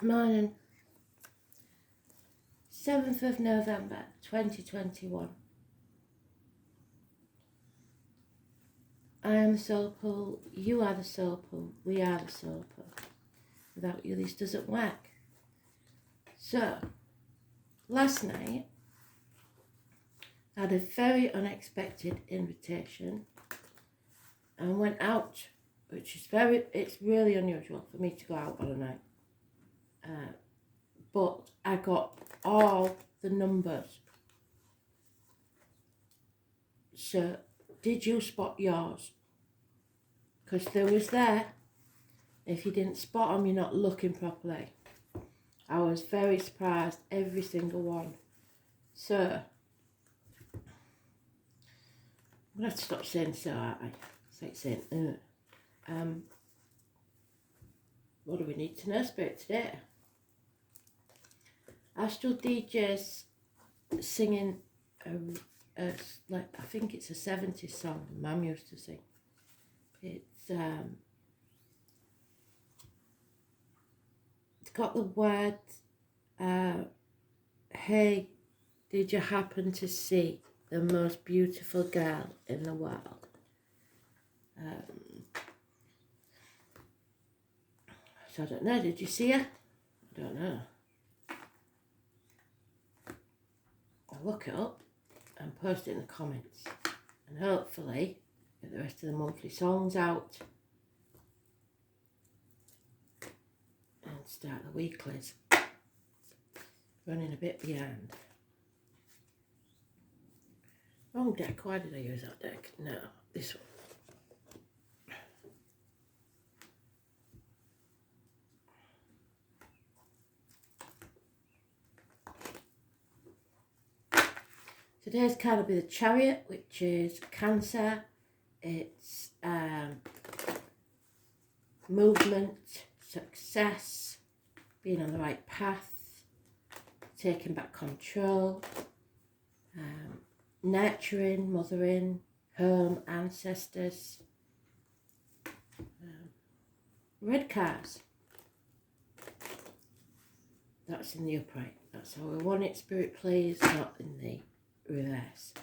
Morning. 7th of November 2021. I am the soul pool, you are the soul pool, we are the soul pool. Without you this doesn't work. So, last night I had a very unexpected invitation and went out, which is it's really unusual for me to go out on a night. But I got all the numbers. So, did you spot yours? Because they was there. If you didn't spot them, you're not looking properly. I was very surprised, every single one. So, I'm going to have to stop saying so, aren't I? It's like saying, what do we need to know about today? Astral DJs singing like I think it's a 70s song Mum used to sing. It's got the words, hey, did you happen to see the most beautiful girl in the world? So I don't know, did you see her? I don't know. I'll look it up and post it in the comments, and hopefully get the rest of the monthly songs out and start the weeklies. Running a bit behind. Wrong deck, why did I use that deck? No, this one. Today's card will be the Chariot, which is Cancer. It's movement, success, being on the right path, taking back control, nurturing, mothering, home, ancestors. Red cards. That's in the upright. That's how we want it. Spirit plays, not in the reverse.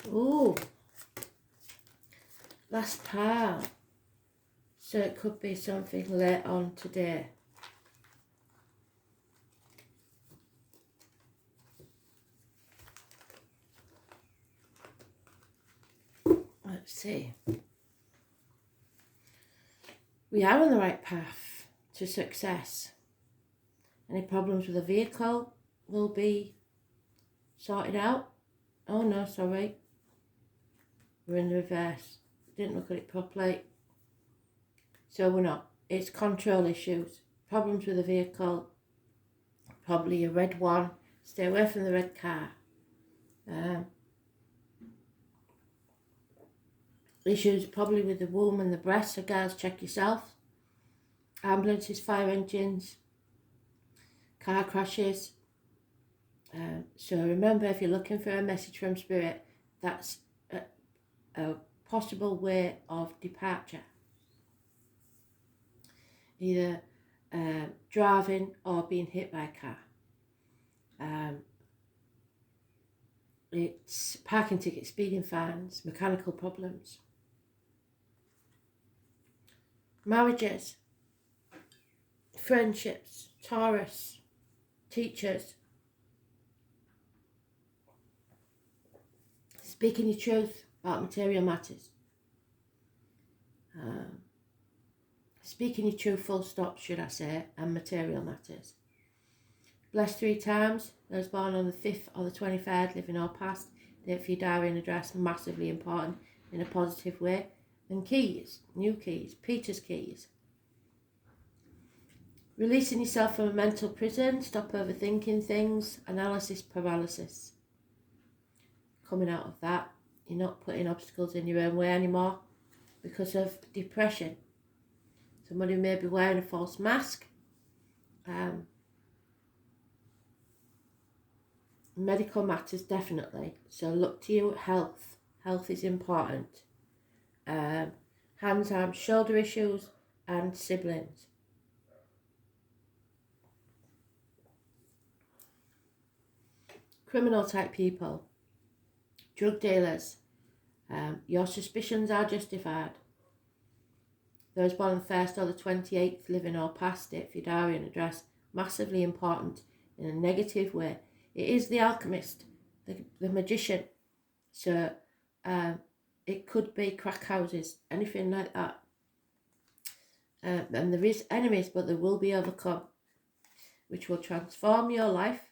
Ooh, last pile. So it could be something late on today. Let's see. We are on the right path to success. Any problems with the vehicle will be sorted out. Oh no, sorry. We're in the reverse. Didn't look at it properly. So we're not. It's control issues. Problems with the vehicle. Probably a red one. Stay away from the red car. Issues probably with the womb and the breast. So girls, check yourself. Ambulances, fire engines. Car crashes. So remember, if you're looking for a message from Spirit, that's a possible way of departure. Either driving or being hit by a car. It's parking tickets, speeding fines, mechanical problems. marriages, friendships, Taurus, teachers, speaking your truth about material matters. Speaking your truth, full stop, should I say, and material matters. Blessed 3 times, those born on the 5th or the 23rd, living or past, date for your diary and address, massively important in a positive way. And keys, new keys, Peter's keys. Releasing yourself from a mental prison, stop overthinking things, analysis paralysis. Coming out of that, you're not putting obstacles in your own way anymore because of depression. Somebody may be wearing a false mask. Medical matters, definitely. So look to your health. Health is important. Hands, arms, shoulder issues and siblings. Criminal type people. Drug dealers. Your suspicions are justified. Those born on the 1st or the 28th, living or past, date for your diary and address, massively important in a negative way. It is the alchemist, the magician. So it could be crack houses, anything like that. And there is enemies, but they will be overcome, which will transform your life.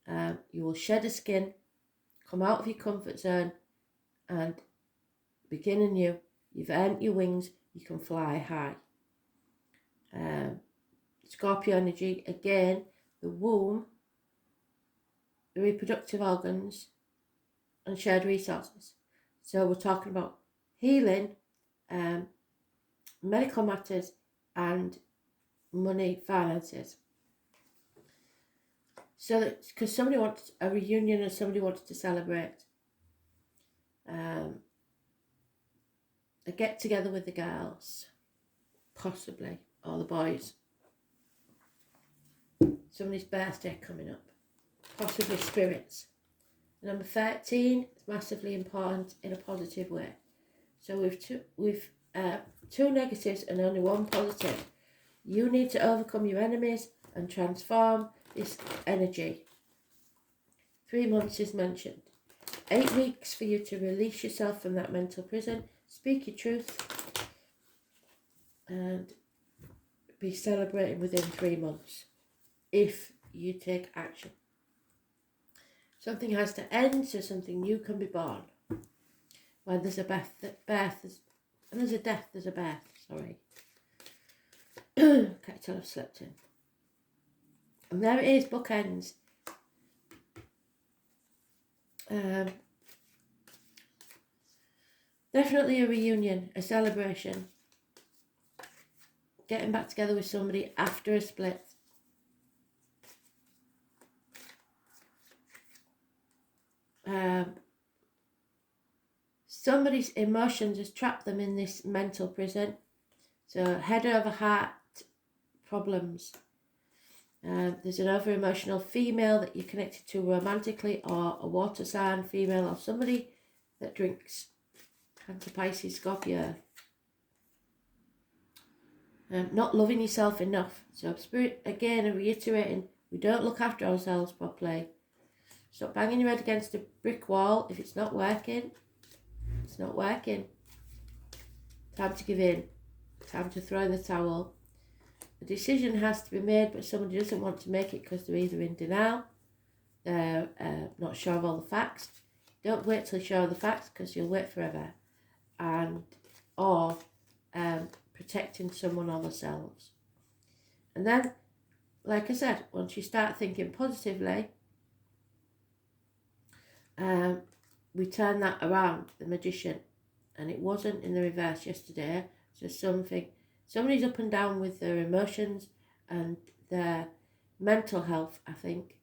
You will shed a skin, come out of your comfort zone and begin anew. You've earned your wings, you can fly high. Scorpio energy, again, the womb, the reproductive organs and shared resources. So we're talking about healing, medical matters and money, finances. So that, because somebody wants a reunion and somebody wants to celebrate. A get together with the girls, possibly, or the boys. Somebody's birthday coming up, possibly spirits. Number 13 is massively important in a positive way. So we've two negatives and only one positive. You need to overcome your enemies and transform this energy. 3 months is mentioned. 8 weeks for you to release yourself from that mental prison. Speak your truth and be celebrating within 3 months if you take action. Something has to end so something new can be born. When there's a birth, and there's a death, there's a birth, sorry. Can't tell I've slept in. And there it is, bookends. Definitely a reunion, a celebration. Getting back together with somebody after a split. Somebody's emotions has trapped them in this mental prison. So head over heart problems. There's an over-emotional female that you're connected to romantically, or a water sign female, or somebody that drinks. Cancer, Pisces, Scorpio. Not loving yourself enough. So spirit, again, and reiterating, we don't look after ourselves properly. Stop banging your head against a brick wall. If it's not working, it's not working. Time to give in. Time to throw in the towel. A decision has to be made, but somebody doesn't want to make it because they're either in denial, they're not sure of all the facts. Don't wait till you're sure of the facts, because you'll wait forever. Or protecting someone or themselves. And then, like I said, once you start thinking positively, we turn that around, the magician. And it wasn't in the reverse yesterday. So somebody's up and down with their emotions and their mental health, I think.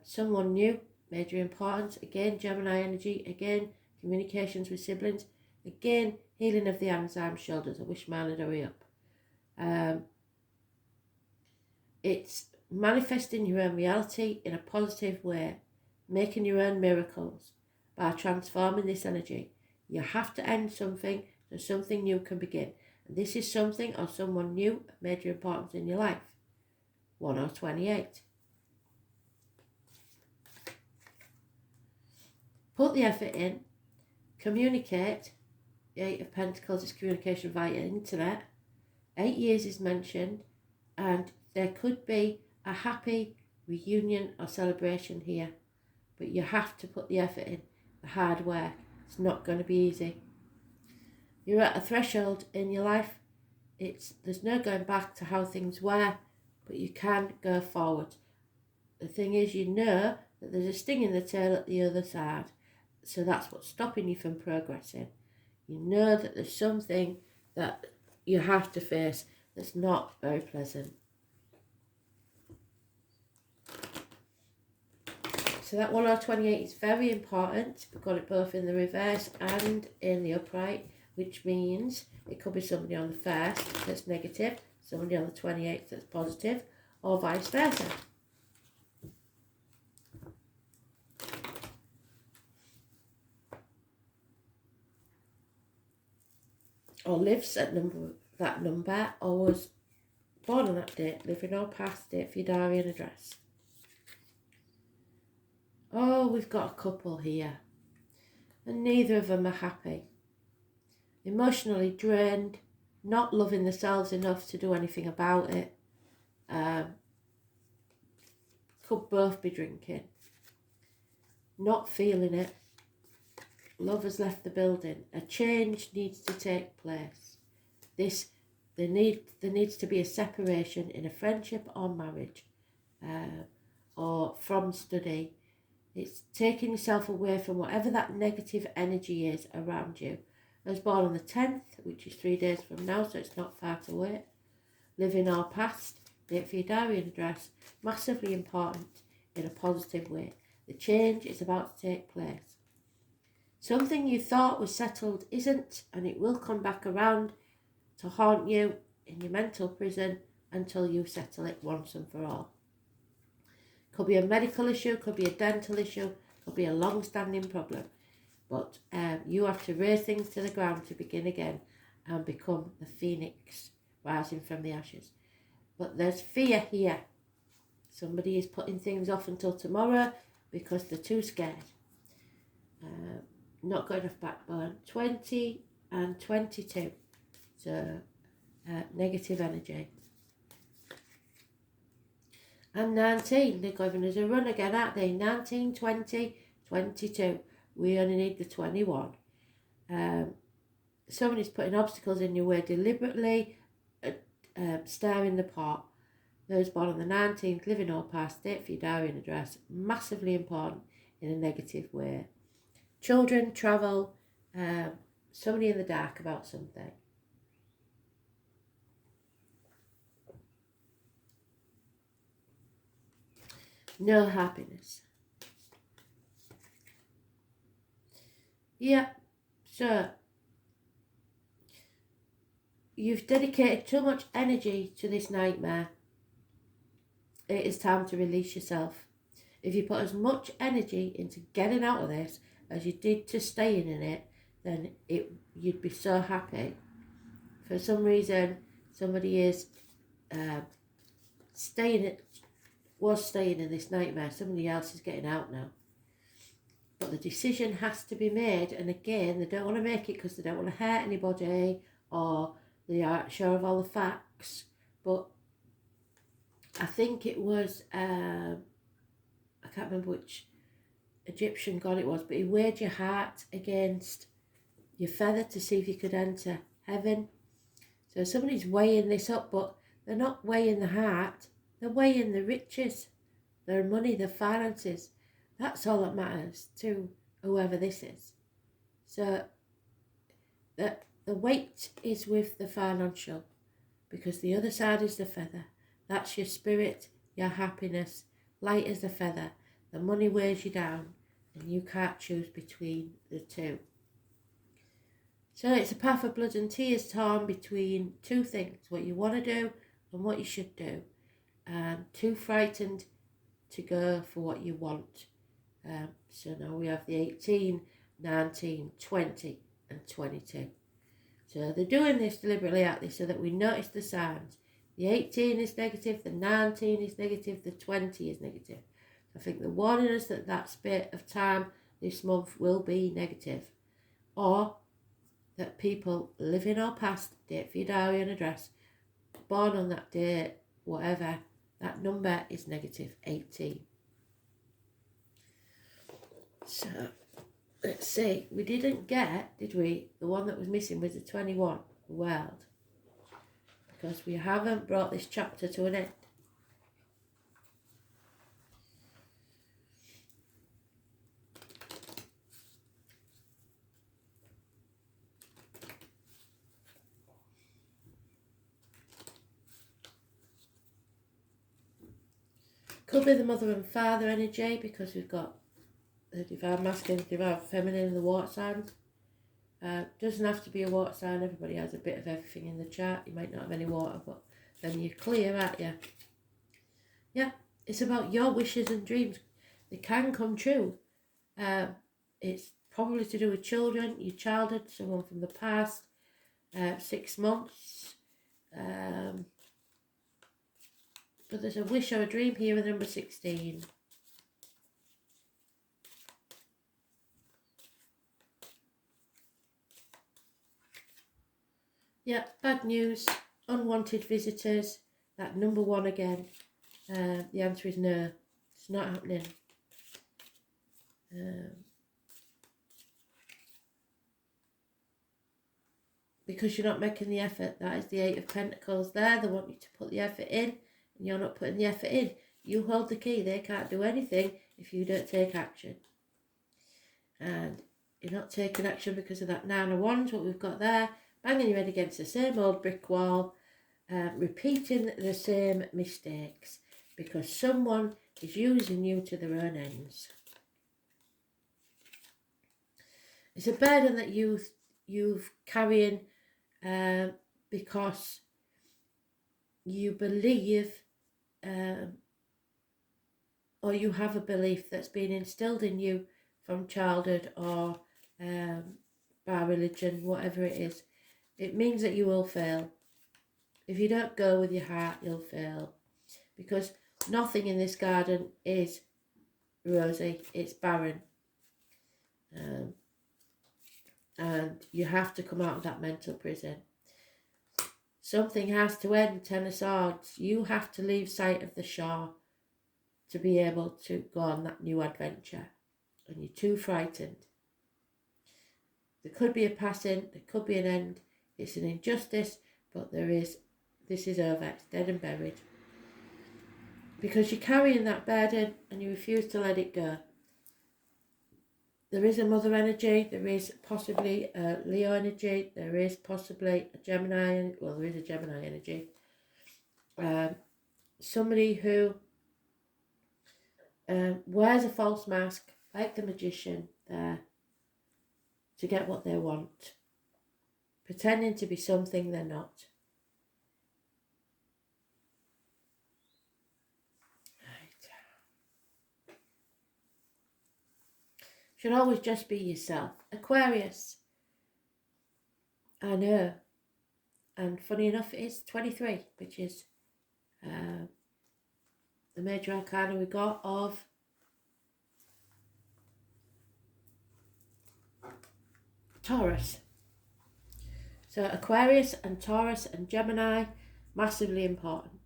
Someone new, major importance. Again, Gemini energy. Again, communications with siblings. Again, healing of the hands, arms, shoulders. I wish mine would hurry up. It's manifesting your own reality in a positive way. Making your own miracles by transforming this energy. You have to end something so something new can begin. And this is something or someone new of major importance in your life. 1 or 28. Put the effort in, communicate. 8 of Pentacles is communication via internet. 8 years is mentioned, and there could be a happy reunion or celebration here, but you have to put the effort in, the hard work. It's not going to be easy. You're at a threshold in your life. There's no going back to how things were, but you can go forward. The thing is, you know that there's a sting in the tail at the other side, so that's what's stopping you from progressing. You know that there's something that you have to face that's not very pleasant. So that 1 or 28 is very important. We've got it both in the reverse and in the upright, which means it could be somebody on the 1st that's negative, somebody on the 28th that's positive, or vice versa. Or lives at that number, or was born on that date, living or past date for your diary and address. Oh, we've got a couple here, and neither of them are happy. Emotionally drained, not loving themselves enough to do anything about it. Could both be drinking. Not feeling it. Love has left the building. A change needs to take place. There needs to be a separation in a friendship or marriage, or from study. It's taking yourself away from whatever that negative energy is around you. I was born on the 10th, which is 3 days from now, so it's not far to wait. Living or past, date for your diary and address, massively important in a positive way. The change is about to take place. Something you thought was settled isn't, and it will come back around to haunt you in your mental prison until you settle it once and for all. Could be a medical issue, could be a dental issue, could be a long-standing problem. But you have to raise things to the ground to begin again and become the phoenix rising from the ashes. But there's fear here. Somebody is putting things off until tomorrow because they're too scared. Not got enough backbone. 20 and 22. So negative energy. And 19, they're giving us a run again, aren't they? 19, 20, 22. We only need the 21. Somebody's putting obstacles in your way deliberately, stirring the pot. Those born on the 19th, living or past, date for your diary and address, massively important in a negative way. Children, travel, somebody in the dark about something. No happiness. Yeah, so you've dedicated too much energy to this nightmare. It is time to release yourself. If you put as much energy into getting out of this as you did to staying in it, then you'd be so happy. For some reason, somebody is staying in this nightmare. Somebody else is getting out now. But the decision has to be made, and again, they don't want to make it because they don't want to hurt anybody, or they aren't sure of all the facts. But I think it was, I can't remember which Egyptian god it was, but he weighed your heart against your feather to see if you could enter heaven. So somebody's weighing this up, but they're not weighing the heart, they're weighing the riches, their money, their finances. That's all that matters to whoever this is. So the weight is with the financial, because the other side is the feather. That's your spirit, your happiness, light as a feather. The money weighs you down, and you can't choose between the two. So it's a path of blood and tears torn between two things, what you want to do and what you should do. And too frightened to go for what you want. So now we have the 18, 19, 20 and 22. So they're doing this deliberately out there so that we notice the signs. The 18 is negative, the 19 is negative, the 20 is negative. I think they're warning us that that bit of time this month will be negative. Or that people living or past, date for your diary and address, born on that date, whatever, that number is negative 18. So, let's see, we didn't get, did we? The one that was missing was the 21, the world. Because we haven't brought this chapter to an end. Could be the mother and father energy, because we've got the divine masculine, divine feminine, and the water sign. Doesn't have to be a water sign. Everybody has a bit of everything in the chart. You might not have any water, but then you're clear, aren't you? Yeah, it's about your wishes and dreams. They can come true. It's probably to do with children, your childhood, someone from the past, 6 months. But there's a wish or a dream here with number 16. Yeah, bad news, unwanted visitors, that number 1 again. The answer is no, it's not happening. Because you're not making the effort. That is the 8 of Pentacles there. They want you to put the effort in, and you're not putting the effort in. You hold the key. They can't do anything if you don't take action. And you're not taking action because of that 9 of Wands, what we've got there. Banging your head against the same old brick wall. Repeating the same mistakes. Because someone is using you to their own ends. It's a burden that you've carrying because you believe or you have a belief that's been instilled in you from childhood or by religion, whatever it is. It means that you will fail. If you don't go with your heart, you'll fail. Because nothing in this garden is rosy, it's barren. And you have to come out of that mental prison. Something has to end, 10 of Swords. You have to leave sight of the shore to be able to go on that new adventure. And you're too frightened. There could be a passing, there could be an end. It's an injustice, but this is over, it's dead and buried. Because you're carrying that burden and you refuse to let it go. There is a mother energy, there is possibly a Leo energy, there is possibly a Gemini, well, there is a Gemini energy. Somebody who wears a false mask, like the magician there, to get what they want. Pretending to be something they're not. Should always just be yourself. Aquarius. I know. And funny enough, it is 23, which is the major arcana we got of Taurus. So Aquarius and Taurus and Gemini, massively important.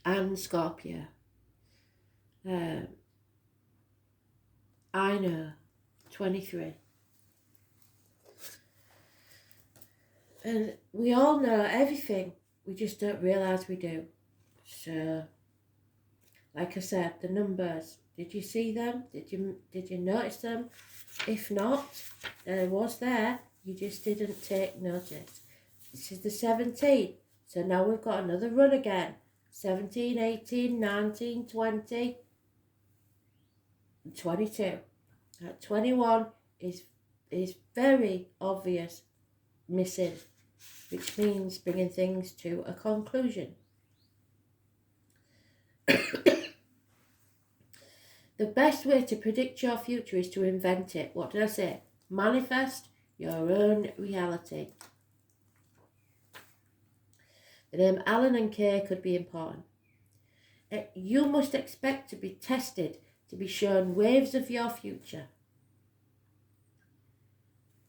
And Scorpio. I know, 23. And we all know everything, we just don't realise we do. So, like I said, the numbers, did you see them? Did you notice them? If not, there was there, you just didn't take notice. This is the 17, so now we've got another run again. 17, 18, 19, 20, 22. At 21 is very obvious missing, which means bringing things to a conclusion. The best way to predict your future is to invent it. What did I say? Manifest, your own reality. The name Alan and Kay could be important. You must expect to be tested, to be shown waves of your future.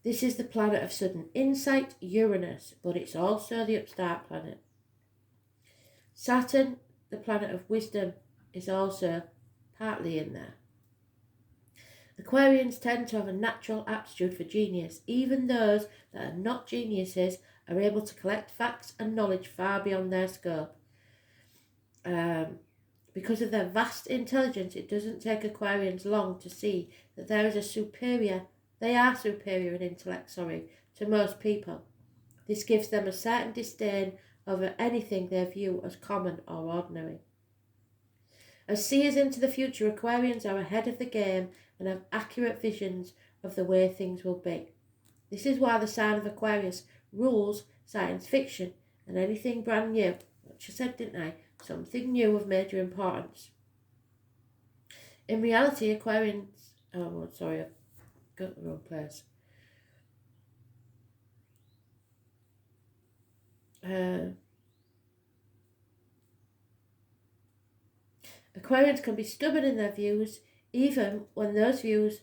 This is the planet of sudden insight, Uranus, but it's also the upstart planet. Saturn, the planet of wisdom, is also partly in there. Aquarians tend to have a natural aptitude for genius. Even those that are not geniuses are able to collect facts and knowledge far beyond their scope. Because of their vast intelligence, it doesn't take Aquarians long to see that they are superior in intellect, to most people. This gives them a certain disdain over anything they view as common or ordinary. As seers into the future, Aquarians are ahead of the game and have accurate visions of the way things will be. This is why the sign of Aquarius rules science fiction and anything brand new. Which I said, didn't I? Something new of major importance. In reality, Aquarians... Oh, sorry, I've got the wrong place. Aquarians can be stubborn in their views, even when those views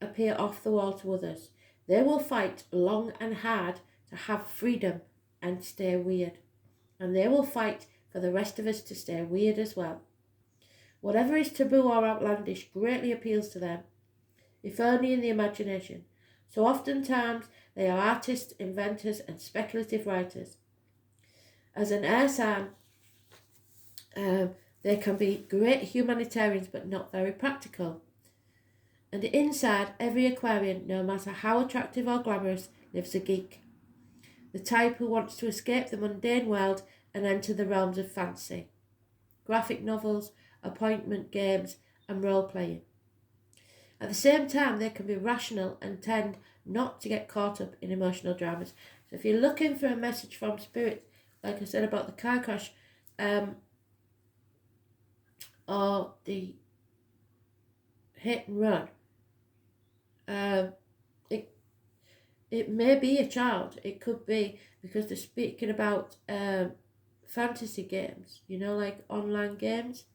appear off the wall to others. They will fight long and hard to have freedom and stay weird. And they will fight for the rest of us to stay weird as well. Whatever is taboo or outlandish greatly appeals to them, if only in the imagination. So oftentimes they are artists, inventors, and speculative writers. As an air sign, they can be great humanitarians but not very practical. And inside every Aquarian, no matter how attractive or glamorous, lives a geek. The type who wants to escape the mundane world and enter the realms of fantasy. Graphic novels, appointment games, and role-playing. At the same time, they can be rational and tend not to get caught up in emotional dramas. So if you're looking for a message from Spirit, like I said about the car crash, or the hit and run, it may be a child. It could be because they're speaking about fantasy games, like online games.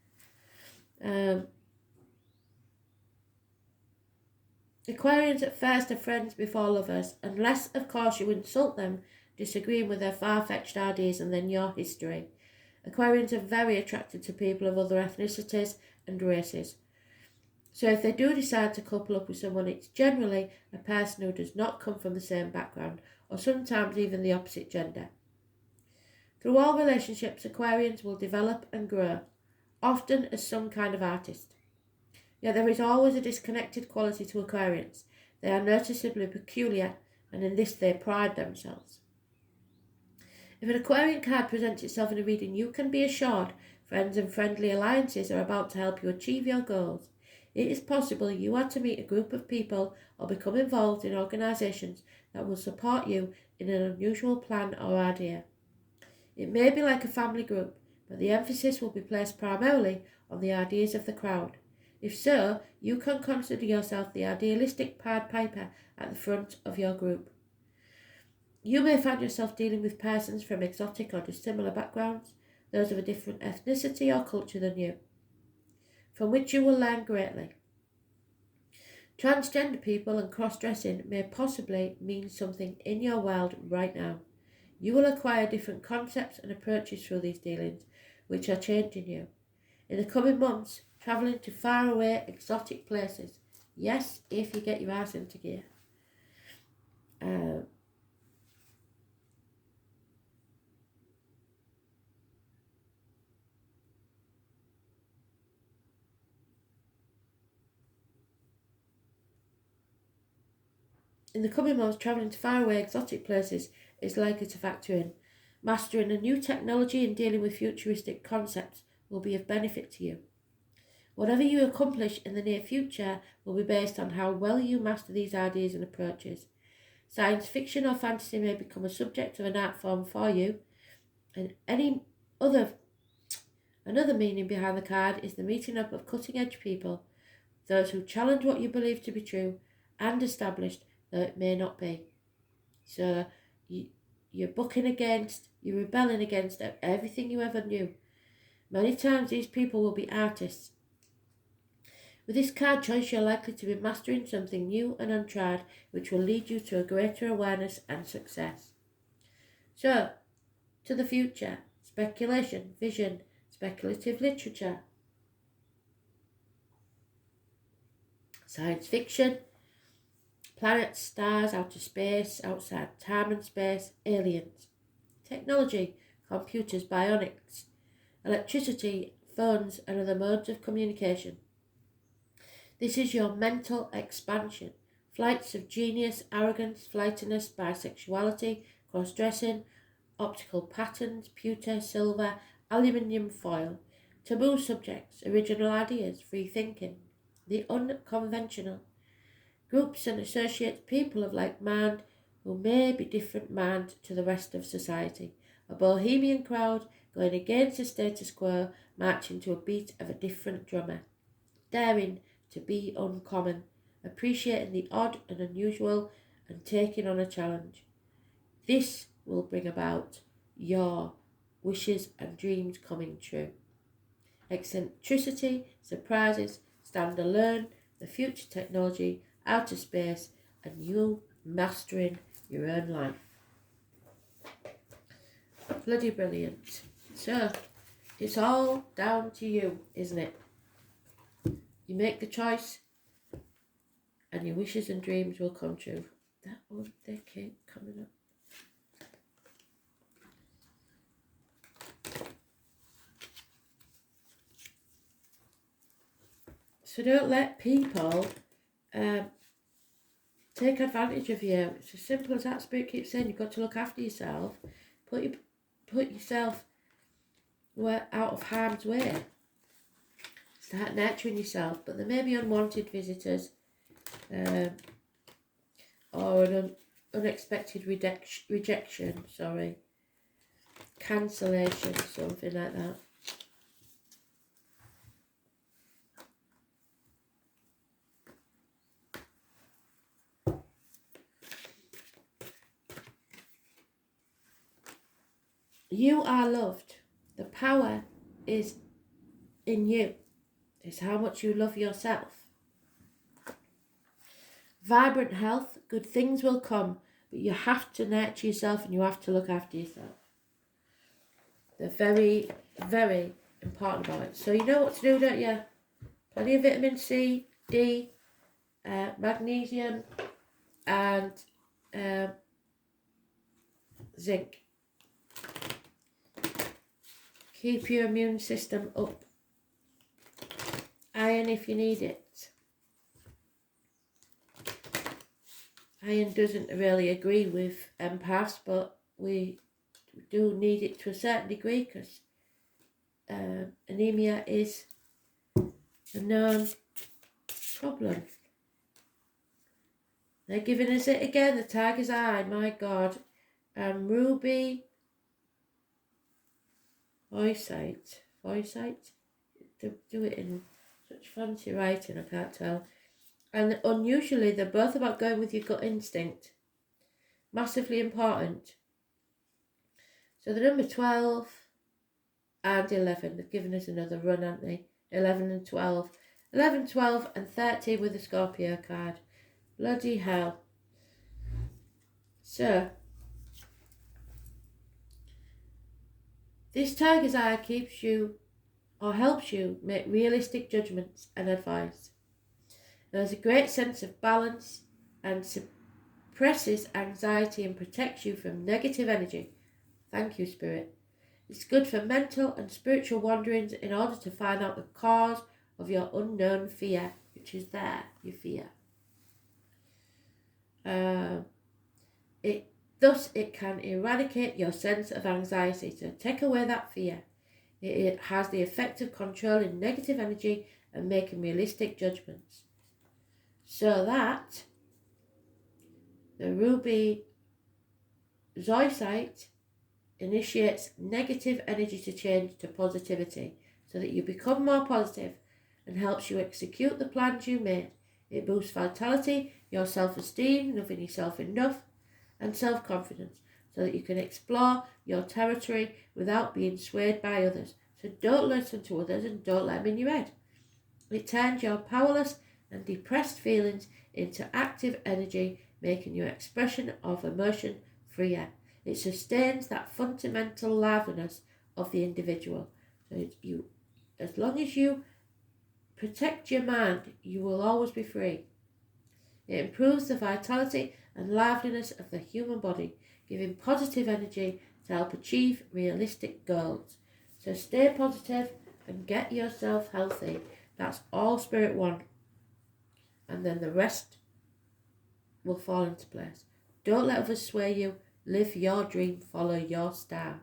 Aquarians at first are friends before lovers, unless of course you insult them, disagreeing with their far-fetched ideas and then your history. Aquarians are very attracted to people of other ethnicities and races. So if they do decide to couple up with someone, it's generally a person who does not come from the same background, or sometimes even the opposite gender. Through all relationships, Aquarians will develop and grow, often as some kind of artist. Yet there is always a disconnected quality to Aquarians. They are noticeably peculiar, and in this they pride themselves. If an Aquarian card presents itself in a reading, you can be assured friends and friendly alliances are about to help you achieve your goals. It is possible you are to meet a group of people or become involved in organisations that will support you in an unusual plan or idea. It may be like a family group, but the emphasis will be placed primarily on the ideas of the crowd. If so, you can consider yourself the idealistic Pied Piper at the front of your group. You may find yourself dealing with persons from exotic or dissimilar backgrounds, those of a different ethnicity or culture than you, from which you will learn greatly. Transgender people and cross-dressing may possibly mean something in your world right now. You will acquire different concepts and approaches through these dealings, which are changing you. In the coming months, travelling to faraway, exotic places. Yes, if you get your ass into gear. In the coming months, travelling to faraway, exotic places is likely to factor in. Mastering a new technology and dealing with futuristic concepts will be of benefit to you. Whatever you accomplish in the near future will be based on how well you master these ideas and approaches. Science fiction or fantasy may become a subject of an art form for you, and another meaning behind the card is the meeting up of cutting-edge people, those who challenge what you believe to be true and established, though it may not be. So you're bucking against, you're rebelling against everything you ever knew. Many times these people will be artists. With this card choice, you're likely to be mastering something new and untried, which will lead you to a greater awareness and success. So, to the future, speculation, vision, speculative literature, science fiction, planets, stars, outer space, outside time and space, aliens, technology, computers, bionics, electricity, phones, and other modes of communication. This is your mental expansion. Flights of genius, arrogance, flightiness, bisexuality, cross-dressing, optical patterns, pewter, silver, aluminium foil, taboo subjects, original ideas, free thinking, the unconventional, groups and associates people of like mind who may be different mind to the rest of society, a bohemian crowd going against the status quo, marching to a beat of a different drummer, daring to be uncommon, appreciating the odd and unusual, and taking on a challenge. This will bring about your wishes and dreams coming true. Eccentricity, surprises, stand alone, the future technology, outer space, and you mastering your own life. Bloody brilliant. So, it's all down to you, isn't it? You make the choice and your wishes and dreams will come true. That one, they keep coming up. So don't let people take advantage of you. It's as simple as that. Spirit keeps saying you've got to look after yourself. Put yourself out of harm's way. Start nurturing yourself. But there may be unwanted visitors or an unexpected rejection, cancellation, something like that. You are loved. The power is in you. It's how much you love yourself. Vibrant health, good things will come, but you have to nurture yourself and you have to look after yourself. They're very, very important about it. So you know what to do, don't you? Plenty of vitamin C, D, magnesium, and zinc. Keep your immune system up. Iron if you need it. Iron doesn't really agree with empaths, but we do need it to a certain degree because anemia is a known problem. They're giving us it again, the tiger's eye, my God. Ruby Voicite. They do it in such fancy writing, I can't tell. And unusually, they're both about going with your gut instinct. Massively important. So the number 12 and 11, they've given us another run, haven't they? 11 and 12. 11, 12 and 13 with the Scorpio card. Bloody hell. So, this tiger's eye keeps you or helps you make realistic judgments and advice. There's a great sense of balance and suppresses anxiety and protects you from negative energy. Thank you, Spirit. It's good for mental and spiritual wanderings in order to find out the cause of your unknown fear, which is there, your fear. Thus, it can eradicate your sense of anxiety, so take away that fear. It has the effect of controlling negative energy and making realistic judgments. So that the ruby zoisite initiates negative energy to change to positivity so that you become more positive and helps you execute the plans you made. It boosts vitality, your self-esteem, loving yourself enough, and self-confidence so that you can explore your territory without being swayed by others. So don't listen to others and don't let them in your head. It turns your powerless and depressed feelings into active energy, making your expression of emotion freer. It sustains that fundamental liveliness of the individual. So as long as you protect your mind, you will always be free. It improves the vitality and liveliness of the human body, giving positive energy to help achieve realistic goals. So stay positive and get yourself healthy. That's all Spirit wants. And then the rest will fall into place. Don't let others sway you. Live your dream. Follow your star.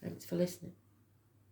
Thanks for listening.